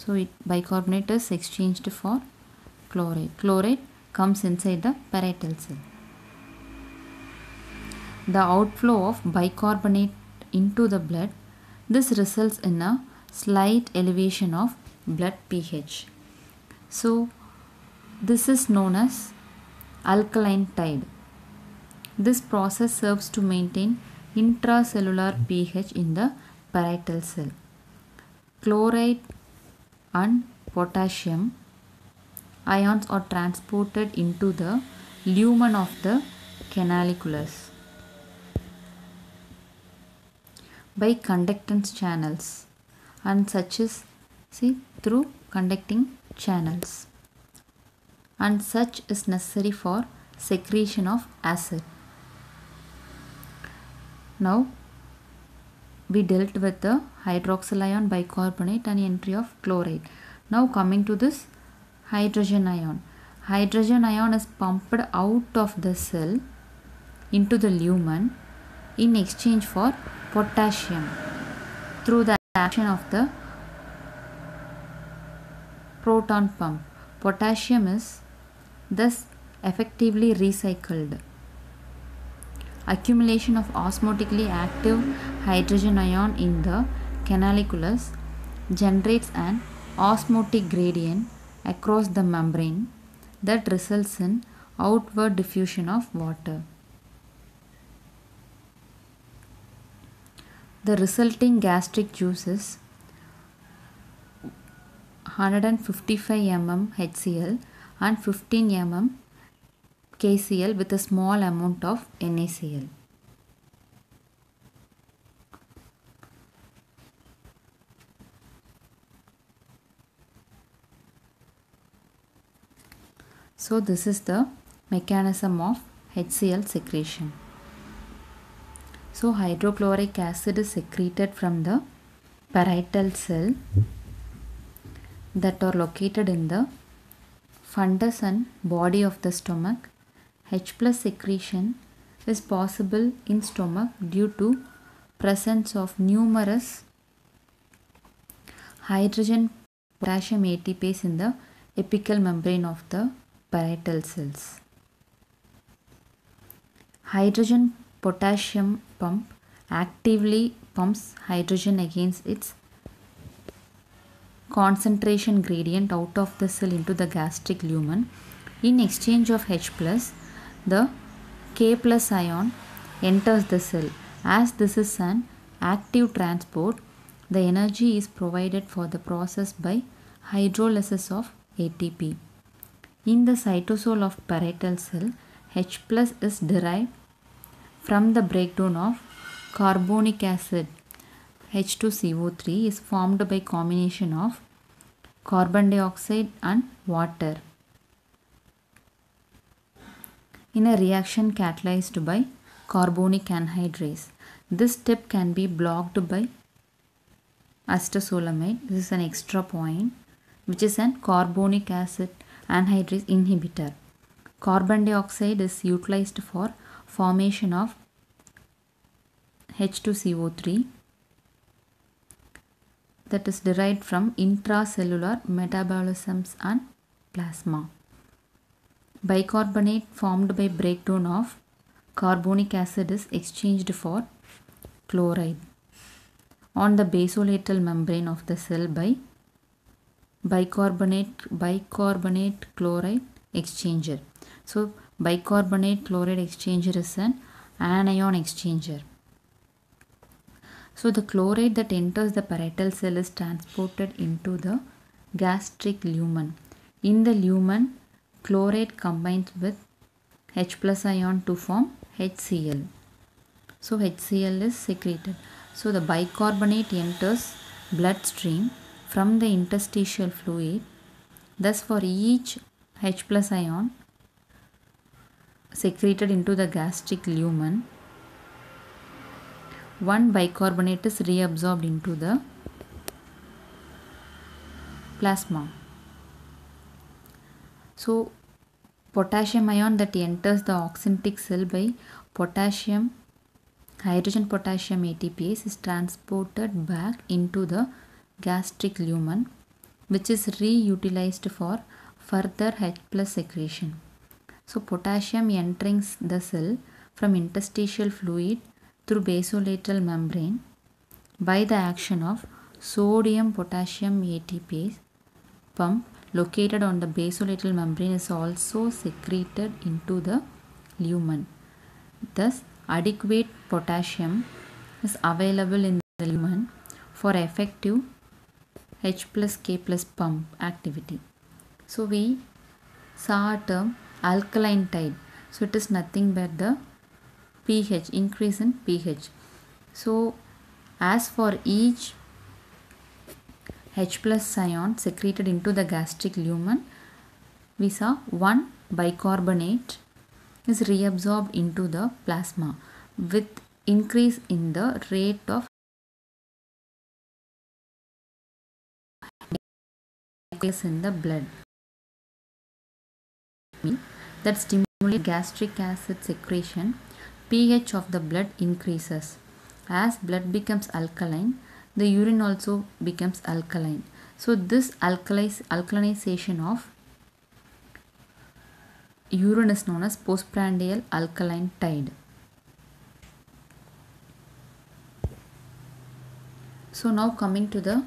So bicarbonate is exchanged for chloride. Chloride comes inside the parietal cell. The outflow of bicarbonate into the blood, this results in a slight elevation of blood pH. So this is known as alkaline tide. This process serves to maintain intracellular pH in the parietal cell. Chloride and potassium ions are transported into the lumen of the canaliculus by conductance channels, and such is through conducting channels, and such is necessary for secretion of acid. Now we dealt with the hydroxyl ion, bicarbonate and entry of chloride. Now coming to this hydrogen ion. Hydrogen ion is pumped out of the cell into the lumen in exchange for potassium through the action of the proton pump. Potassium is thus effectively recycled. Accumulation of osmotically active hydrogen ion in the canaliculus generates an osmotic gradient across the membrane that results in outward diffusion of water. The resulting gastric juice is 155 mm HCl and 15 mm KCl with a small amount of NaCl. So this is the mechanism of HCl secretion. So hydrochloric acid is secreted from the parietal cell that are located in the fundus and body of the stomach. H plus secretion is possible in stomach due to presence of numerous hydrogen potassium ATPase in the apical membrane of the parietal cells. Hydrogen potassium pump actively pumps hydrogen against its concentration gradient out of the cell into the gastric lumen. In exchange of H plus, the K plus ion enters the cell. As this is an active transport, the energy is provided for the process by hydrolysis of ATP. In the cytosol of parietal cell, H plus is derived from the breakdown of carbonic acid. H2CO3 is formed by combination of carbon dioxide and water in a reaction catalyzed by carbonic anhydrase. This step can be blocked by acetazolamide. This is an extra point, which is an carbonic acid anhydrase inhibitor. Carbon dioxide is utilized for formation of H2CO3 that is derived from intracellular metabolisms and plasma. Bicarbonate formed by breakdown of carbonic acid is exchanged for chloride on the basolateral membrane of the cell by bicarbonate chloride exchanger. So bicarbonate chloride exchanger is an anion exchanger. So the chloride that enters the parietal cell is transported into the gastric lumen. In the lumen, chloride combines with H plus ion to form HCl. So HCl is secreted. So the bicarbonate enters bloodstream from the interstitial fluid. Thus for each H plus ion secreted into the gastric lumen, one bicarbonate is reabsorbed into the plasma. So potassium ion that enters the oxyntic cell by hydrogen potassium ATPase is transported back into the gastric lumen which is reutilized for further H plus secretion. So potassium entering the cell from interstitial fluid through basolateral membrane by the action of sodium potassium ATPase pump located on the basolateral membrane is also secreted into the lumen. Thus, adequate potassium is available in the lumen for effective H plus K plus pump activity. So we saw a term alkaline tide. So it is nothing but the pH, increase in pH. So as for each H plus ion secreted into the gastric lumen, we saw one bicarbonate is reabsorbed into the plasma with increase in the rate of in the blood that stimulate gastric acid secretion. pH of the blood increases. As blood becomes alkaline, the urine also becomes alkaline. So this alkalinization of urine is known as postprandial alkaline tide. So now coming to the